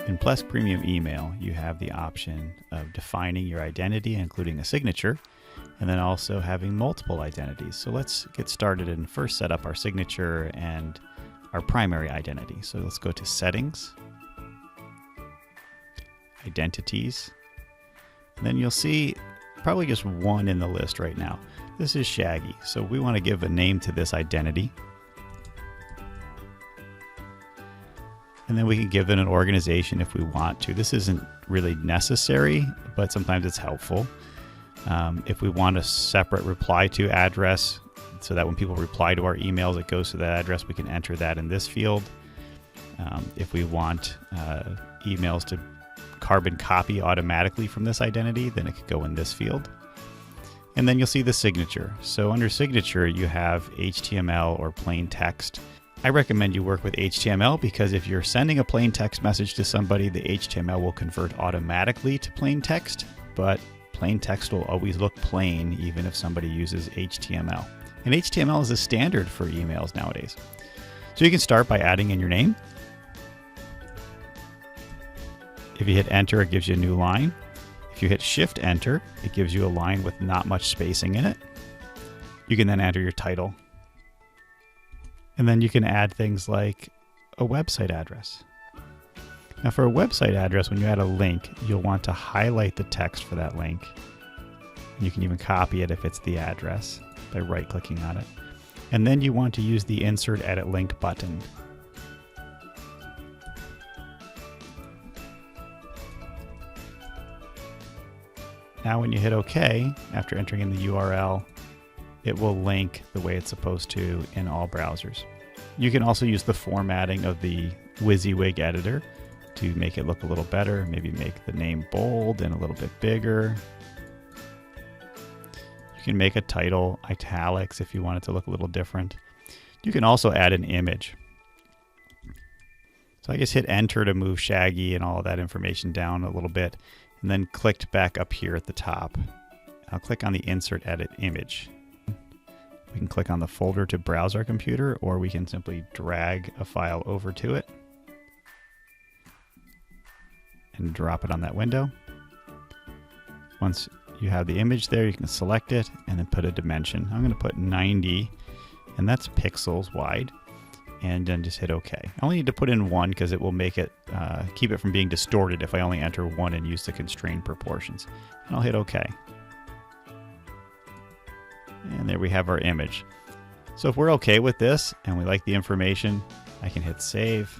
In Plesk Premium Email, you have the option of defining your identity, including a signature, and then also having multiple identities. So let's get started and first set up our signature and our primary identity. So let's go to Settings, Identities, and then you'll see probably just one in the list right now. This is Shaggy. So we want to give a name to this identity. And then we can give it an organization if we want to. This isn't really necessary, but sometimes it's helpful. If we want a separate reply to address, so that when people reply to our emails, it goes to that address, we can enter that in this field. If we want emails to carbon copy automatically from this identity, then it could go in this field. And then you'll see the signature. So under signature, you have HTML or plain text. I recommend you work with HTML because if you're sending a plain text message to somebody, the HTML will convert automatically to plain text, but plain text will always look plain even if somebody uses HTML. And HTML is a standard for emails nowadays. So you can start by adding in your name. If you hit enter, it gives you a new line. If you hit shift enter, it gives you a line with not much spacing in it. You can then enter your title. And then you can add things like a website address. Now for a website address, when you add a link, you'll want to highlight the text for that link. You can even copy it if it's the address by right-clicking on it. And then you want to use the Insert Edit Link button. Now when you hit OK, after entering in the URL, it will link the way it's supposed to in all browsers. You can also use the formatting of the WYSIWYG editor to make it look a little better. Maybe make the name bold and a little bit bigger. You can make a title italics if you want it to look a little different. You can also add an image. So I just hit enter to move Shaggy and all of that information down a little bit, and then clicked back up here at the top. I'll click on the Insert Edit Image. We can click on the folder to browse our computer, or we can simply drag a file over to it and drop it on that window. Once you have the image there, you can select it and then put a dimension. I'm going to put 90, and that's pixels wide, and then just hit OK. I only need to put in 1 because it will make it keep it from being distorted if I only enter 1 and use the constrained proportions. And I'll hit OK. And there we have our image. So if we're okay with this and we like the information, I can hit save.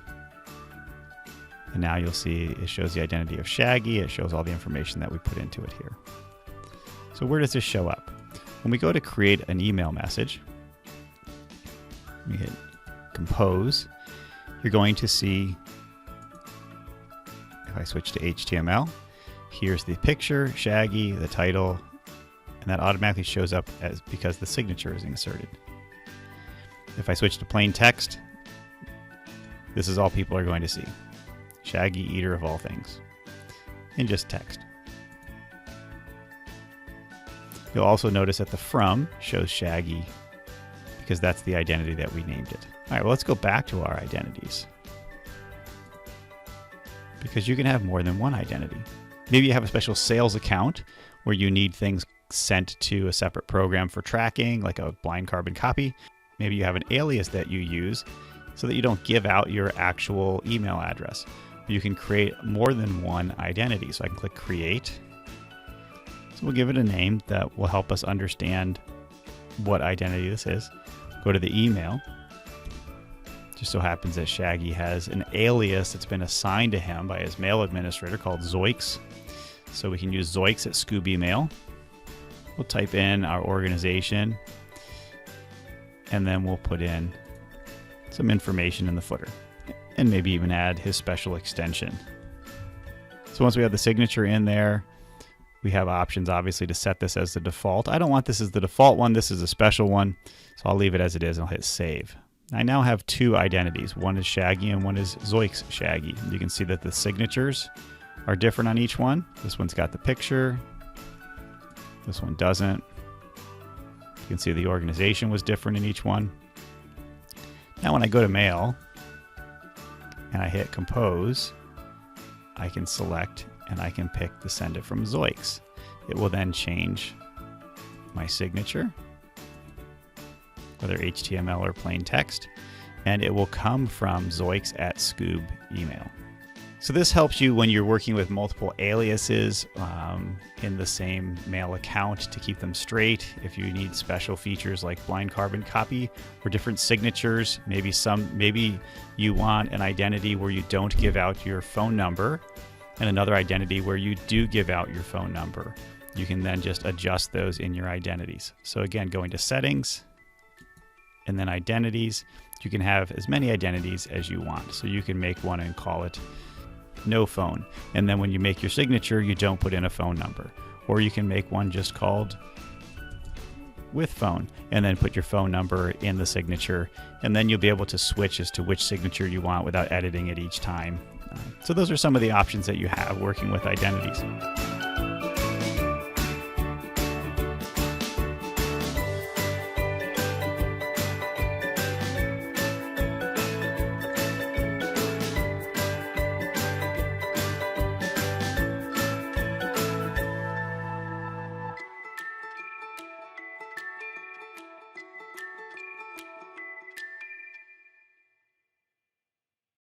And now you'll see it shows the identity of Shaggy. It shows all the information that we put into it here. So where does this show up? When we go to create an email message, we hit compose, you're going to see, if I switch to HTML, here's the picture, Shaggy, the title, and that automatically shows up as because the signature is inserted. If I switch to plain text, this is all people are going to see. Shaggy, eater of all things, and just text. You'll also notice that the from shows Shaggy because that's the identity that we named it. All right, well, let's go back to our identities, because you can have more than one identity. Maybe you have a special sales account where you need things sent to a separate program for tracking, like a blind carbon copy. Maybe you have an alias that you use so that you don't give out your actual email address. You can create more than one identity. So I can click Create. So we'll give it a name that will help us understand what identity this is. Go to the email. Just so happens that Shaggy has an alias that's been assigned to him by his mail administrator called Zoiks. So we can use Zoiks at Scoob Email. We'll type in our organization, and then we'll put in some information in the footer, and maybe even add his special extension. So once we have the signature in there, we have options obviously to set this as the default. I don't want this as the default one, this is a special one, so I'll leave it as it is and I'll hit save. I now have two identities. One is Shaggy and one is Zoiks Shaggy. You can see that the signatures are different on each one. This one's got the picture, this one doesn't. can see the organization was different in each one. Now when I go to mail and I hit compose, I can select and I can pick to send it from Zoiks. It will then change my signature, whether HTML or plain text, and it will come from Zoiks at Scoob email. So this helps you when you're working with multiple aliases in the same mail account to keep them straight. If you need special features like blind carbon copy or different signatures, maybe you want an identity where you don't give out your phone number and another identity where you do give out your phone number. You can then just adjust those in your identities. So again, going to settings and then identities, you can have as many identities as you want. So you can make one and call it no phone. And then when you make your signature, you don't put in a phone number. Or you can make one just called with phone and then put your phone number in the signature. And then you'll be able to switch as to which signature you want without editing it each time. So those are some of the options that you have working with identities.